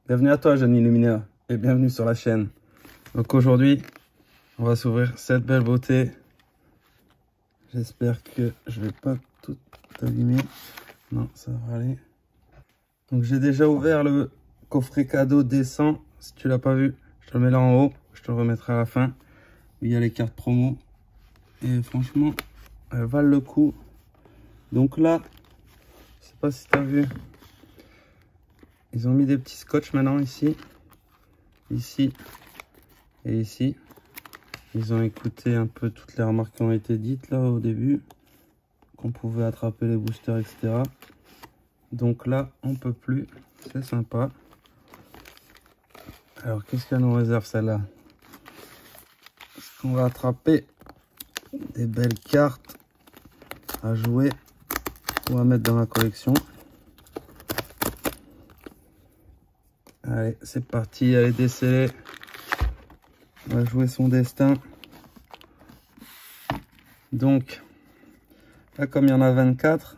Bienvenue à toi, jeune illuminaire, et bienvenue sur la chaîne. Donc aujourd'hui, on va s'ouvrir cette belle beauté. J'espère que je vais pas tout allumer. Non, ça va aller. Donc j'ai déjà ouvert le coffret cadeau décent. Si tu l'as pas vu, je te le mets là en haut. Je te le remettrai à la fin. Il y a les cartes promo. Et franchement, elles valent le coup. Donc là, je sais pas si tu as vu. Ils ont mis des petits scotch maintenant ici. Ici et ici. Ils ont écouté un peu toutes les remarques qui ont été dites là au début. Qu'on pouvait attraper les boosters, etc. Donc là, on peut plus. C'est sympa. Alors, qu'est-ce qu'elle nous réserve celle-là? Est-ce qu'on va attraper des belles cartes à jouer ou à mettre dans la collection? Allez, c'est parti. Elle est décellée. On va jouer son destin. Donc, là, comme il y en a 24,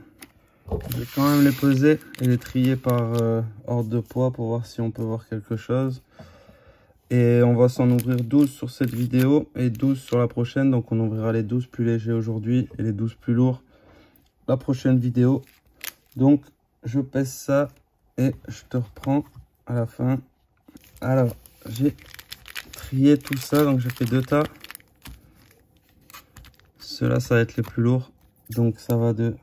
je vais quand même les peser et les trier par ordre de poids pour voir si on peut voir quelque chose. Et on va s'en ouvrir 12 sur cette vidéo et 12 sur la prochaine. Donc on ouvrira les 12 plus légers aujourd'hui et les 12 plus lourds la prochaine vidéo. Donc je pèse ça et je te reprends à la fin. Alors j'ai trié tout ça, donc j'ai fait 2 tas. Ceux-là ça va être les plus lourds. Donc ça va de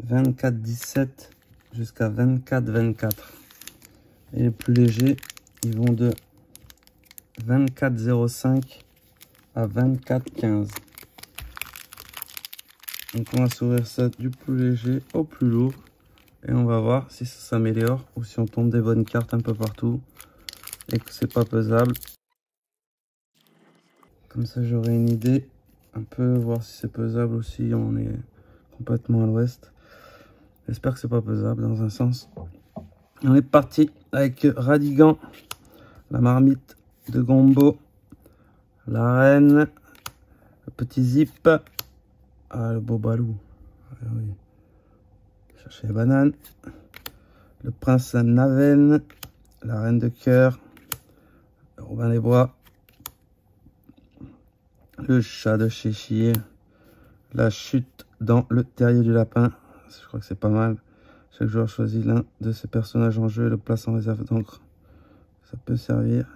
24-17 jusqu'à 24-24. Et les plus légers, ils vont de 24,05 à 24,15. Donc on va s'ouvrir ça du plus léger au plus lourd et on va voir si ça s'améliore ou si on tombe des bonnes cartes un peu partout et que c'est pas pesable. Comme ça j'aurai une idée un peu, voir si c'est pesable ou si on est complètement à l'ouest. J'espère que c'est pas pesable dans un sens. On est parti avec Radigan, la marmite de Gombo, la reine, le petit zip, le beau balou, ah, oui. Chercher les bananes, le prince Naven, la reine de cœur, le Robin des Bois, le chat de Cheshire, la chute dans le terrier du lapin, je crois que c'est pas mal. Chaque joueur choisit l'un de ses personnages en jeu et le place en réserve d'encre. Ça peut servir.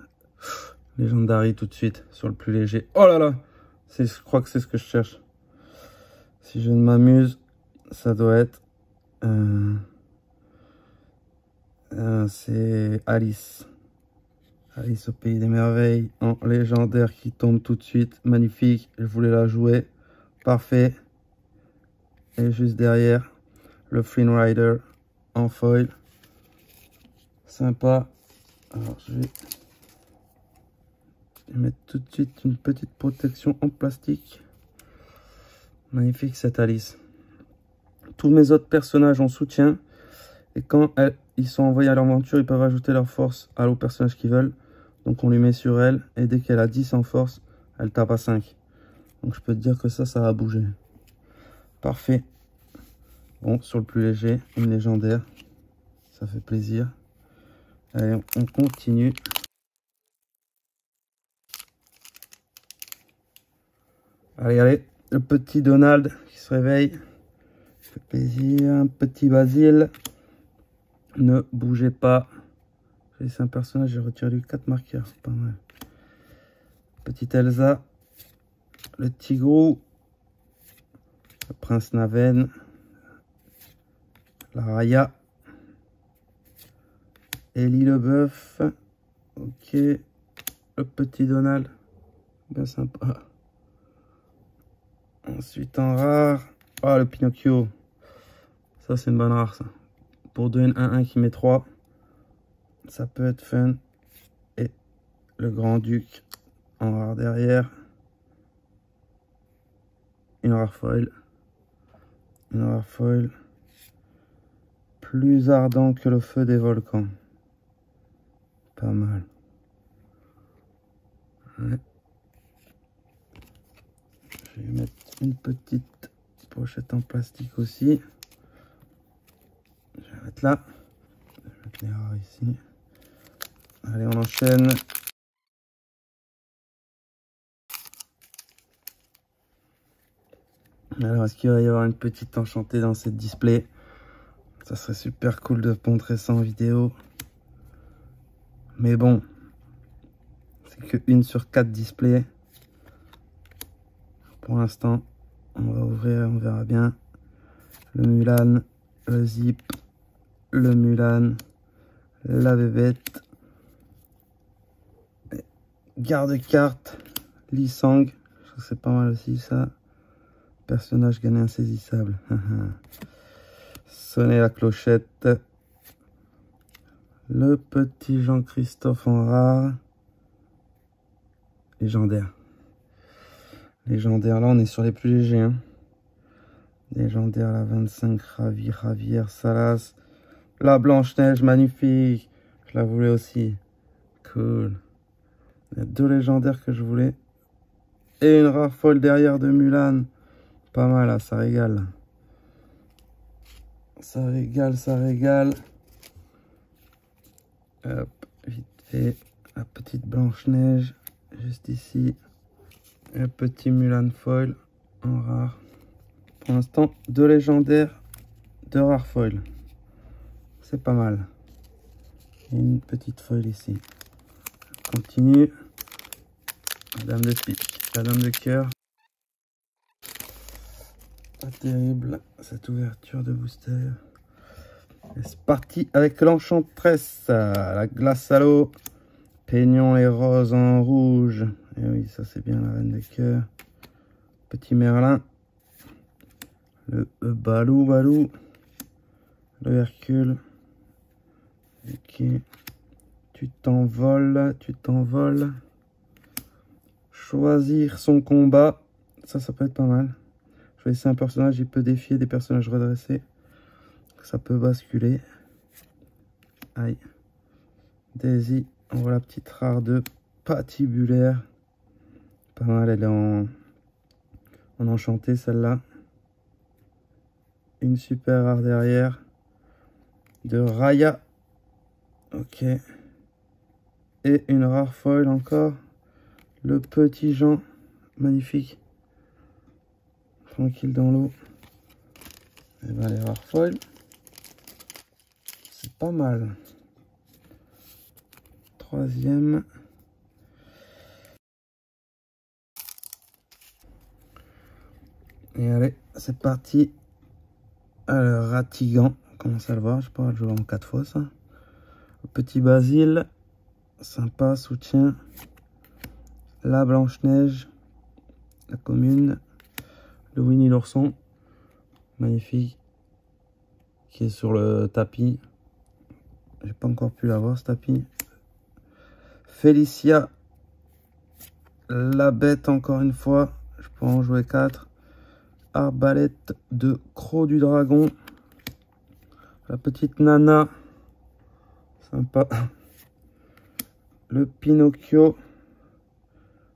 Legendary tout de suite sur le plus léger. Oh là là, je crois que c'est ce que je cherche. Si je ne m'amuse, ça doit être... c'est Alice. Alice au pays des merveilles en légendaire qui tombe tout de suite. Magnifique, je voulais la jouer. Parfait. Et juste derrière, le Flynn Rider en foil. Sympa. Alors je vais mettre tout de suite une petite protection en plastique. Magnifique cette Alice. Tous mes autres personnages en soutien. Et quand ils sont envoyés à l'aventure, ils peuvent ajouter leur force aux personnages qu'ils veulent. Donc on lui met sur elle. Et dès qu'elle a 10 en force, elle tape à 5. Donc je peux te dire que ça va bouger. Parfait. Bon, sur le plus léger, une légendaire. Ça fait plaisir. Allez, on continue. Allez, allez. Le petit Donald qui se réveille. Ça fait plaisir. Un petit Basile. Ne bougez pas. C'est un personnage, j'ai retiré lui 4 marqueurs. Pas mal. Petite Elsa. Le Tigrou. Le prince Naven. La Raya. Ellie le bœuf. Ok. Le petit Donald. Bien sympa. Ensuite en rare. Ah, le Pinocchio. Ça c'est une bonne rare ça. Pour 2 1-1 qui met 3. Ça peut être fun. Et le grand-duc en rare derrière. Une rare foil. Une rare foil. Plus ardent que le feu des volcans. Pas mal. Ouais. Je vais mettre une petite pochette en plastique aussi. Je vais mettre là. Je vais mettre les rares ici. Allez, on enchaîne. Alors, est-ce qu'il va y avoir une petite enchantée dans cette display? Ça serait super cool de montrer ça en vidéo. Mais bon, c'est que 1 sur 4 displays. Pour l'instant, on va ouvrir, on verra bien. Le Mulan, le Zip, le Mulan, la bébête. Garde-carte, Lee Sang. Je trouve que c'est pas mal aussi ça. Personnage gagné insaisissable. Sonner la clochette. Le petit Jean-Christophe en rare. Légendaire. Légendaire, là on est sur les plus légers. Hein. Légendaire, la 25, Javier Salas. La Blanche-Neige, magnifique. Je la voulais aussi. Cool. Il y a 2 légendaires que je voulais. Et une rare folle derrière de Mulan. Pas mal, là, ça régale. Ça régale, ça régale. Hop, vite fait. La petite Blanche-Neige, juste ici. Le petit Mulan foil en rare. Pour l'instant, 2 légendaires, 2 rares foils. C'est pas mal. Et une petite foil ici. On continue. La dame de pique, la dame de cœur. Pas terrible cette ouverture de booster. Et c'est parti avec l'enchantresse, la glace à l'eau, peignons les roses en rouge. Et oui, ça c'est bien la reine des cœurs. Petit Merlin, le Balou, le Hercule. Ok, tu t'envoles. Choisir son combat, ça peut être pas mal. Choisissez un personnage, il peut défier des personnages redressés. Ça peut basculer. Aïe. Daisy, on voit la petite rare de patibulaire. Pas mal, elle est en enchanté celle-là. Une super rare derrière. De Raya. Ok. Et une rare foil encore. Le petit Jean. Magnifique. Tranquille dans l'eau. Et ben les rares foils. C'est pas mal. 3e. Et allez, c'est parti. Alors, Ratigan, on commence à le voir, je peux le jouer en 4 fois ça. Le petit Basile, sympa, soutien. La Blanche-Neige, la commune. Le Winnie l'ourson, magnifique, qui est sur le tapis. J'ai pas encore pu l'avoir ce tapis. Félicia, la bête encore une fois, je peux en jouer 4. Arbalète de Croc du Dragon. La petite Nana. Sympa. Le Pinocchio.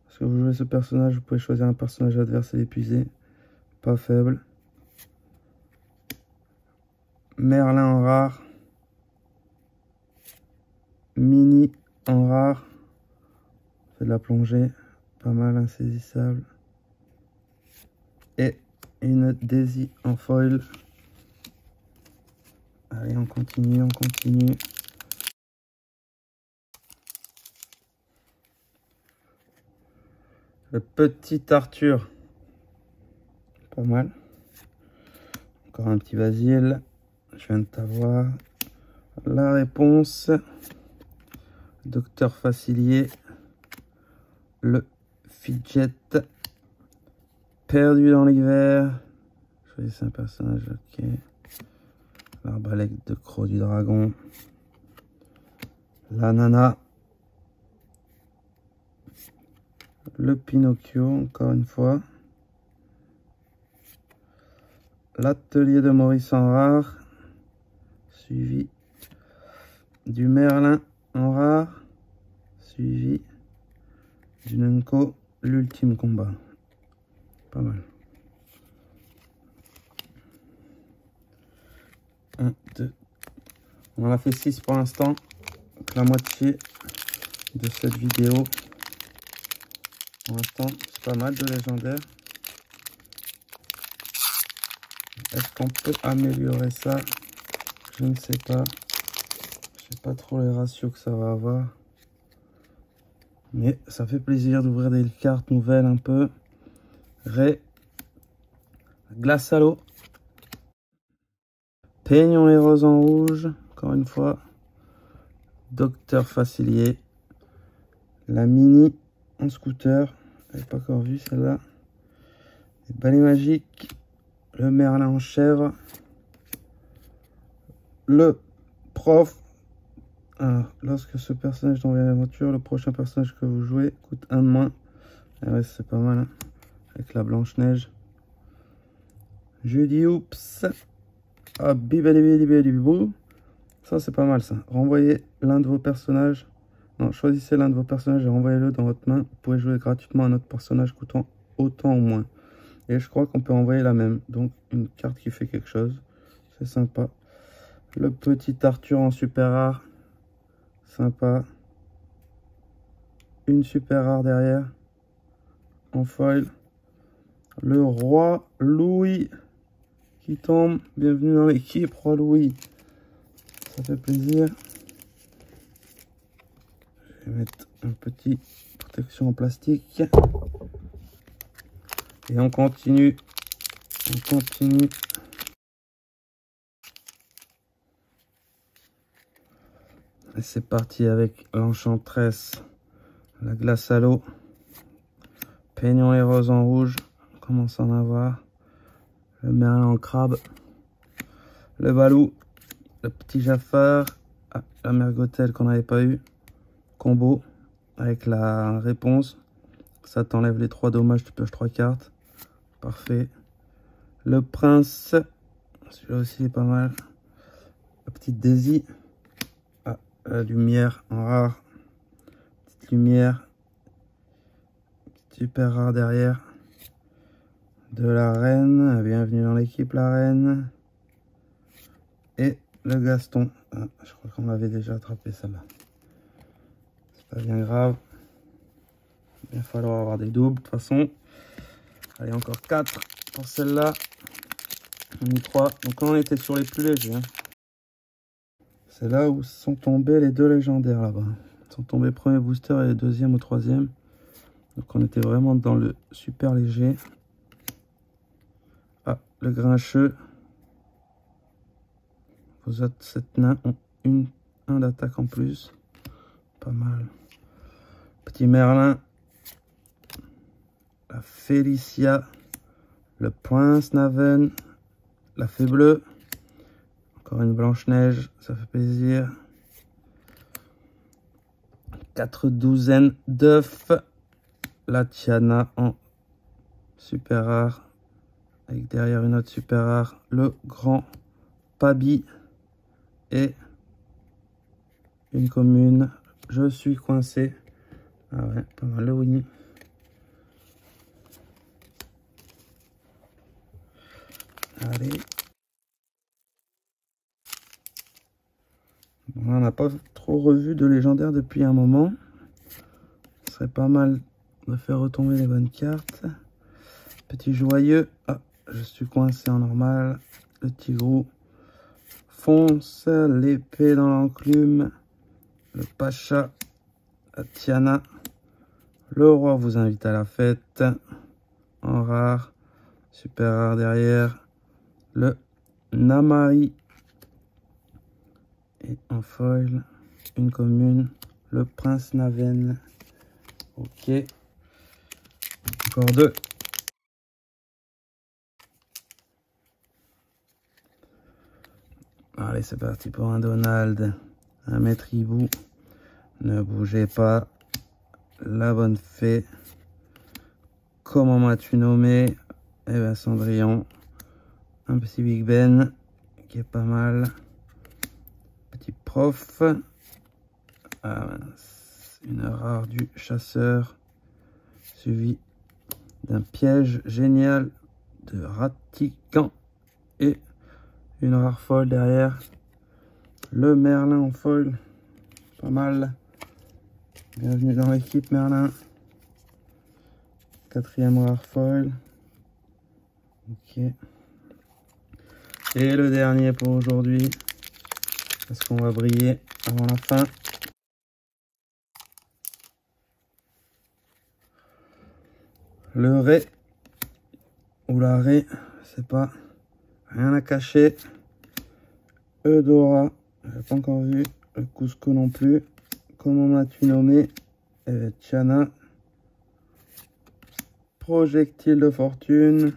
Parce que vous jouez ce personnage, vous pouvez choisir un personnage adverse et l'épuiser. Pas faible. Merlin en rare. Mini en rare. C'est de la plongée. Pas mal, insaisissable. Et une Daisy en foil. Allez, on continue. Le petit Arthur. Pas mal. Encore un petit Basile. Je viens de t'avoir. La réponse. Docteur Facilier. Le Fidget. Perdu dans l'hiver. Choisissez un personnage, ok. L'arbalète de Croc du Dragon. La Nana. Le Pinocchio, encore une fois. L'atelier de Maurice en rare. Suivi du Merlin en rare. Suivi du Nenko, l'ultime combat. Pas mal. 1, 2. On en a fait 6 pour l'instant. La moitié. de cette vidéo. Pour l'instant, c'est pas mal de légendaires. Est-ce qu'on peut améliorer ça? Je ne sais pas. Je sais pas trop les ratios que ça va avoir. Mais ça fait plaisir d'ouvrir des cartes nouvelles un peu. Ray. Glace à l'eau. Peignon et rose en rouge. Encore une fois. Docteur Facilier. La mini en scooter. Je n'avais pas encore vu celle-là. Balai magique. Le Merlin en chèvre. Le prof. Alors, lorsque ce personnage t'envoie l'aventure, le prochain personnage que vous jouez coûte 1 de moins. Ah ouais, c'est pas mal, hein, avec la Blanche-Neige. Judy Oops. Ah, bibelibelibelibou. Ça, c'est pas mal, ça. Renvoyez l'un de vos personnages. Non, choisissez l'un de vos personnages et renvoyez-le dans votre main. Vous pouvez jouer gratuitement un autre personnage coûtant autant ou moins. Et je crois qu'on peut envoyer la même. Donc, une carte qui fait quelque chose. C'est sympa. Le petit Arthur en super rare. Sympa. Une super rare derrière. En foil. Le roi Louis qui tombe. Bienvenue dans l'équipe, roi Louis. Ça fait plaisir. Je vais mettre un petit protection en plastique. Et on continue. On continue. Et c'est parti avec l'enchantresse. La glace à l'eau. Peignon et rose en rouge. On commence à en avoir. Le Merlin en crabe. Le Balou. Le petit Jafar. Ah, la Mergotelle qu'on n'avait pas eu. Combo. Avec la réponse. Ça t'enlève les 3 dommages. Tu pioches 3 cartes. Parfait. Le Prince. Celui-là aussi est pas mal. La petite Daisy. Ah, la lumière en rare. Petite lumière. Super rare derrière. De la reine. Bienvenue dans l'équipe, la reine. Et le Gaston. Ah, je crois qu'on l'avait déjà attrapé, celle-là. C'est pas bien grave. Il va falloir avoir des doubles, de toute façon. Allez, encore 4 pour celle-là. On a mis 3. Donc là, on était sur les plus légers. Hein. C'est là où sont tombés les 2 légendaires, là-bas. Ils sont tombés premier booster et deuxième ou troisième. Donc on était vraiment dans le super léger. Ah, le grincheux. Vos autres 7 nains ont 1 d'attaque en plus. Pas mal. Petit Merlin. La Félicia. Le Prince Naven. La Fée Bleue. Encore une Blanche-Neige. Ça fait plaisir. 4 douzaines d'œufs. La Tiana en super rare. Avec derrière une autre super rare. Le grand Pabi. Et une commune. Je suis coincé. Ah ouais, pas mal le Winnie. Allez. Bon, on n'a pas trop revu de légendaire depuis un moment. Ce serait pas mal de faire retomber les bonnes cartes. Petit joyeux. Ah, je suis coincé en normal. Le Tigrou. Fonce. L'épée dans l'enclume. Le Pacha. La Tiana. Le roi vous invite à la fête. En rare. Super rare derrière. Le Namari. Et en foil. Une commune. Le Prince Naven. Ok. Encore 2. Allez, c'est parti pour un Donald. Un maître hibou. Ne bougez pas. La bonne fée. Comment m'as-tu nommé? Eh ben Cendrillon. Un petit Big Ben. Qui est pas mal. Petit prof. Ah mince. Une rare du chasseur. Suivi d'un piège génial de Ratican. Et une rare folle derrière. Le Merlin en foil. Pas mal. Bienvenue dans l'équipe Merlin. 4e rare foil. Ok. Et le dernier pour aujourd'hui. Parce qu'on va briller avant la fin. Le Ré. Ou la Ré. Je sais pas. Rien à cacher. Eudora. J'ai pas encore vu. Le Cusco non plus. Comment m'as-tu nommé? Tiana. Projectile de fortune.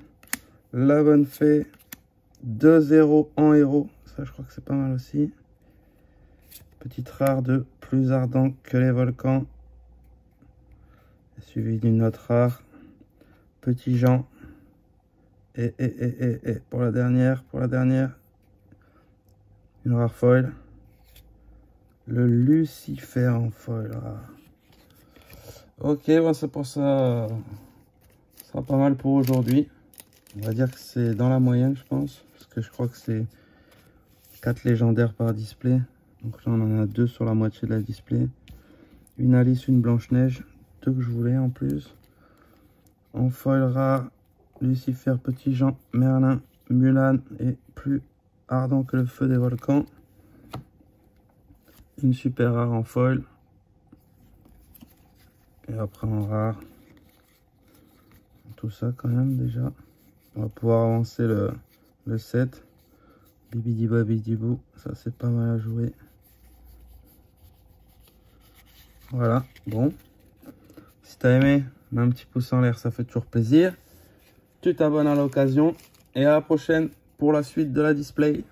La bonne fée. 2-0 en héros. Ça, je crois que c'est pas mal aussi. Petite rare de plus ardent que les volcans. Suivi d'une autre rare. Petit Jean. Et pour la dernière. Une rare foil. Le Lucifer en foil rare. Ok, bon, c'est pour ça. Ça sera pas mal pour aujourd'hui. On va dire que c'est dans la moyenne, je pense. Parce que je crois que c'est 4 légendaires par display. Donc là, on en a 2 sur la moitié de la display. Une Alice, une Blanche-Neige. 2 que je voulais en plus. En foil rare, Lucifer, Petit Jean, Merlin, Mulan et plus ardent que le feu des volcans. Une super rare en foil. Et après en rare. Tout ça quand même déjà. On va pouvoir avancer le 7. Bibidi babidi-bou. Ça c'est pas mal à jouer. Voilà. Bon. Si t'as aimé, mets un petit pouce en l'air, ça fait toujours plaisir. Tu t'abonnes à l'occasion. Et à la prochaine pour la suite de la display.